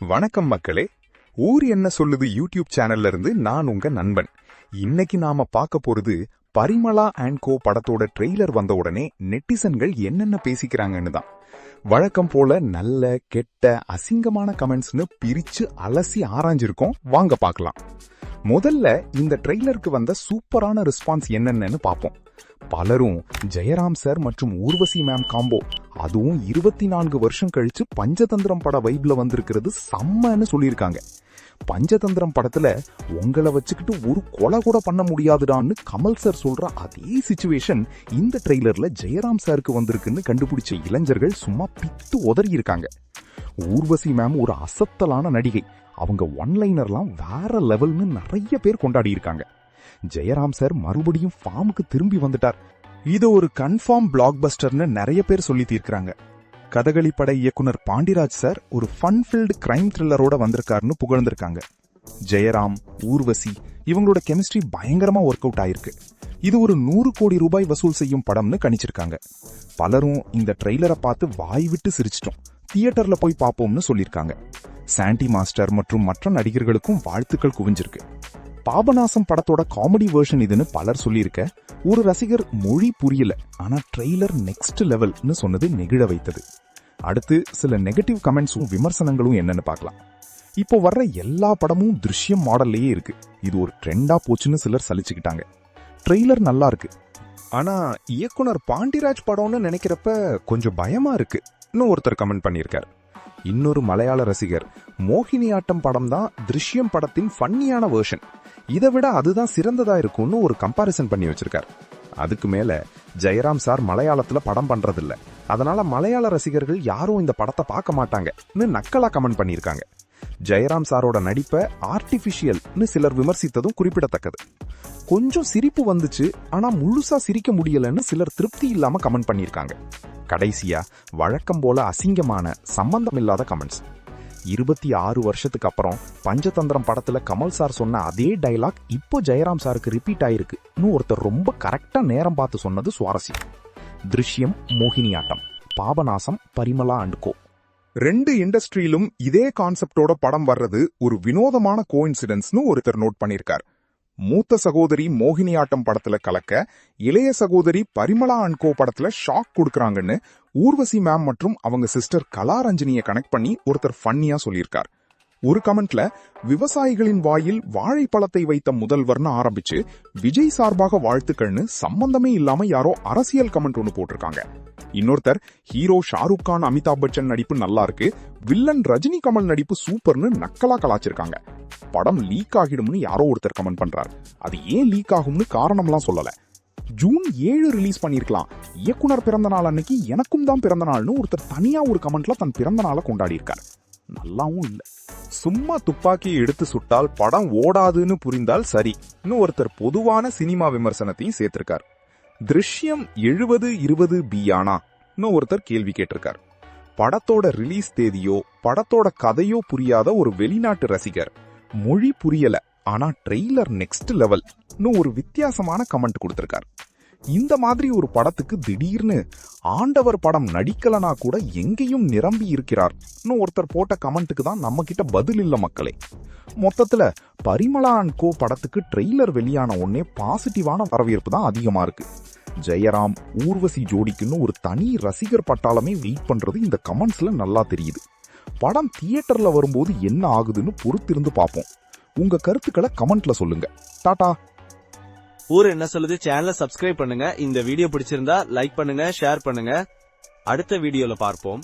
வணக்கம் மக்களே. ஊர் என்ன சொல்லுது யூடியூப் சேனல்ல இருந்து நான் உங்க நண்பன். இன்னைக்கு நாம பார்க்க போறது பரிமளா அண்ட் கோ படத்தோட ட்ரெய்லர் வந்த உடனே நெட்டிசன்கள் என்னென்ன பேசிக்கிறாங்கன்னு தான். வழக்கம் போல நல்ல கெட்ட அசிங்கமான கமெண்ட்ஸ்னு பிரிச்சு அலசி ஆராய்ஞ்சிருக்கோம். வாங்க பார்க்கலாம். முதல்ல இந்த ட்ரெய்லருக்கு வந்த சூப்பரான ரெஸ்பான்ஸ் என்னென்னு பார்ப்போம். பலரும் ஜெயராம் சார் மற்றும் ஊர்வசி மேம் காம்போ, அதுவும் 24 வருஷம் கழிச்சு பஞ்சதந்திரம் பட வைப்ல வந்திருக்கிறது செம்மன்னு சொல்லியிருக்காங்க. பஞ்சதந்திரம் படத்துல உங்களை வச்சுக்கிட்டு ஒரு கொலை கூட பண்ண முடியாதுடான்னு கமல் சார் சொல்ற அதே சிச்சுவேஷன் இந்த ட்ரெய்லர்ல ஜெயராம் சாருக்கு வந்திருக்குன்னு கண்டுபிடிச்ச இளைஞர்கள் சும்மா பித்து உதறி இருக்காங்க. ஊர்வசி மேம் ஒரு அசத்தலான நடிகை. அவங்க ஒன்லைனர்லாம் வேற லெவல்னு நிறைய பேர் கொண்டாடி இருக்காங்க. ஜெயராம் சார் மறுபடியும் ஃபார்முக்கு திரும்பி வந்துட்டார். இது ஒரு கன்ஃபார்ம் பிளாக் பஸ்டர்னு நிறைய பேர் சொல்லி தீர்க்கிறாங்க. கதகளி பட இயக்குனர் பாண்டிராஜ் சார் ஒரு ஃபன் ஃபில்டு கிரைம் த்ரில்லரோட வந்திருக்காருன்னு புகழ்ந்திருக்காங்க. ஜெயராம், ஊர்வசி இவங்களோட கெமிஸ்ட்ரி பயங்கரமா ஒர்க் அவுட் ஆயிருக்கு. இது ஒரு 100 கோடி ரூபாய் வசூல் செய்யும் படம்னு கணிச்சிருக்காங்க. பலரும் இந்த ட்ரெய்லரை பார்த்து வாய் விட்டு சிரிச்சிட்டோம், தியேட்டர்ல போய் பார்ப்போம்னு சொல்லியிருக்காங்க. சாண்டி மாஸ்டர் மற்றும் மற்ற நடிகர்களுக்கும் வாழ்த்துக்கள் குவிஞ்சிருக்கு. பாபநாசம் படத்தோட காமெடி வெர்ஷன் இதுன்னு பலர் சொல்லியிருக்க, ஒரு ரசிகர் மொழி புரியல ஆனா ட்ரெய்லர் நெக்ஸ்ட் லெவல்னு சொன்னது நெகிழ வைத்தது. அடுத்து சில நெகட்டிவ் கமெண்ட்ஸும் விமர்சனங்களும் என்னன்னு பார்க்கலாம். இப்போ வர்ற எல்லா படமும் திருஷ்யம் மாடல்லையே இருக்கு, இது ஒரு ட்ரெண்டா போச்சுன்னு சிலர் சலிச்சுக்கிட்டாங்க. ட்ரெய்லர் நல்லா இருக்கு, ஆனா இயக்குனர் பாண்டிராஜ் படம்னு நினைக்கிறப்ப கொஞ்சம் பயமா இருக்குன்னு ஒருத்தர் கமெண்ட் பண்ணியிருக்காரு. இன்னொரு மலையாள ரசிகர், மோகினி ஆட்டம் படம் தான் திருஷ்யம் படத்தின் ஃபன்னியான வெர்ஷன், இதை விட அதுதான் சிறந்ததா இருக்கும்னு ஒரு கம்பாரிசன் பண்ணி வச்சிருக்காரு. அதுக்கு மேல ஜெயராம் சார் மலையாளத்துல படம் பண்றதில்ல, அதனால மலையாள ரசிகர்கள் யாரும் இந்த படத்தை பார்க்க மாட்டாங்கன்னு நக்கலா கமெண்ட் பண்ணியிருக்காங்க. ஜெயராம் சாரோட நடிப்பை ஆர்டிபிஷியல்னு சிலர் விமர்சித்ததும் குறிப்பிடத்தக்கது. கொஞ்சம் சிரிப்பு வந்துச்சு ஆனா முழுசா சிரிக்க முடியலன்னு சிலர் திருப்தி இல்லாம கமெண்ட் பண்ணியிருக்காங்க. கடைசியா வழக்கம் போல அசிங்கமான சம்பந்தமில்லாத கமெண்ட்ஸ். 26 வருஷத்துக்கு அப்புறம் பஞ்சதந்திரம் படத்துல கமல் சார் சொன்ன அதே டைலாக் இப்போ ஜெயராம் சாருக்கு ரிப்பீட் ஆயிருக்குன்னு ஒருத்தர் ரொம்ப கரெக்டா நேரம் பார்த்து சொன்னது சுவாரஸ்யம். திருஷ்யம், மோகினி ஆட்டம், பாபநாசம், பரிமளா அண்ட் கோ 2 இண்டஸ்ட்ரியிலும் இதே கான்செப்டோட படம் வர்றது ஒரு வினோதமான கோஇன்சிடென்ஸ்னு ஒருத்தர் நோட் பண்ணிருக்கார். மூத்த சகோதரி மோகினி ஆட்டம் படத்துல கலக்க, இளைய சகோதரி பரிமளா அண்ட் கோ படத்துல ஷாக் கொடுக்கறாங்கன்னு ஊர்வசி மேம் மற்றும் அவங்க சிஸ்டர் கலாரஞ்சனியை கனெக்ட் பண்ணி ஒருத்தர் ஃபன்னியா சொல்லியிருக்கார். ஒரு கமெண்ட்ல விவசாயிகளின் வாயில் வாழைப்பழத்தை வைத்த முதல்வர்னு ஆரம்பிச்சு விஜய் சார்பாக வாழ்த்துக்கள்னு சம்பந்தமே இல்லாம யாரோ அரசியல் கமெண்ட் ஒன்னு போட்டிருக்காங்க. இன்னொருத்தர், ஹீரோ ஷாருக் கான் அமிதாப் பச்சன் நடிப்பு நல்லா இருக்கு, வில்லன் ரஜினி கமல் நடிப்பு சூப்பர்னு நக்கலா கலாச்சிருக்காங்க. படம் லீக் ஆகிடும்னு யாரோ ஒருத்தர் கமெண்ட் பண்றாரு. அது ஏன் லீக் ஆகும்னு காரணம்லாம் சொல்லல. ஜூன் 7 ரிலீஸ் பண்ணிருக்கலாம், இயக்குனர் பிறந்த நாள் அன்னைக்கு எனக்கும் தான் பிறந்த நாள்னு ஒருத்தர் தனியா ஒரு கமெண்ட்ல தன் பிறந்த நாளை கொண்டாடி இருக்காரு. நல்லாவும் இல்ல. சும்மா துப்பாக்கியை எடுத்து சுட்டால் படம் ஓடாதுன்னு புரிந்தால் சரின்னு ஒருத்தர் பொதுவான சினிமா விமர்சனத்தையும் சேர்த்திருக்கார். திருஷ்யம் 70-20 பியானான்னு ஒருத்தர் கேள்வி கேட்டிருக்கார். படத்தோட ரிலீஸ் தேதியோ படத்தோட கதையோ புரியாத ஒரு வெளிநாட்டு ரசிகர், மொழி புரியல ஆனா ட்ரெய்லர் நெக்ஸ்ட் லெவல்னு ஒரு வித்தியாசமான கமெண்ட் கொடுத்திருக்கார். இந்த மாதிரி ஒரு படத்துக்கு திடீர்னு ஆண்டவர் படம் நடிக்கலனா கூட எங்கேயும் நிரம்பி இருக்கிறார்னு ஒருத்தர் போட்ட கமெண்ட்டுக்கு தான் நம்ம கிட்ட பதில் இல்ல மக்களே. மொத்தத்துல பரிமளா அண்ட் கோ படத்துக்கு ட்ரெய்லர் வெளியான உடனே பாசிட்டிவான வரவேற்பு தான் அதிகமா இருக்கு. ஜெயராம், ஊர்வசி ஜோடிக்குன்னு ஒரு தனி ரசிகர் பட்டாளமே வெயிட் பண்றது இந்த கமெண்ட்ஸ்ல நல்லா தெரியுது. படம் தியேட்டர்ல வரும்போது என்ன ஆகுதுன்னு பொறுத்திருந்து பார்ப்போம். உங்க கருத்துக்களை கமெண்ட்ல சொல்லுங்க. டாடா. ஊர் என்ன சொல்லுது சேனலை சப்ஸ்கிரைப் பண்ணுங்க. இந்த வீடியோ பிடிச்சிருந்தா லைக் பண்ணுங்க, ஷேர் பண்ணுங்க. அடுத்த வீடியோல பார்ப்போம்.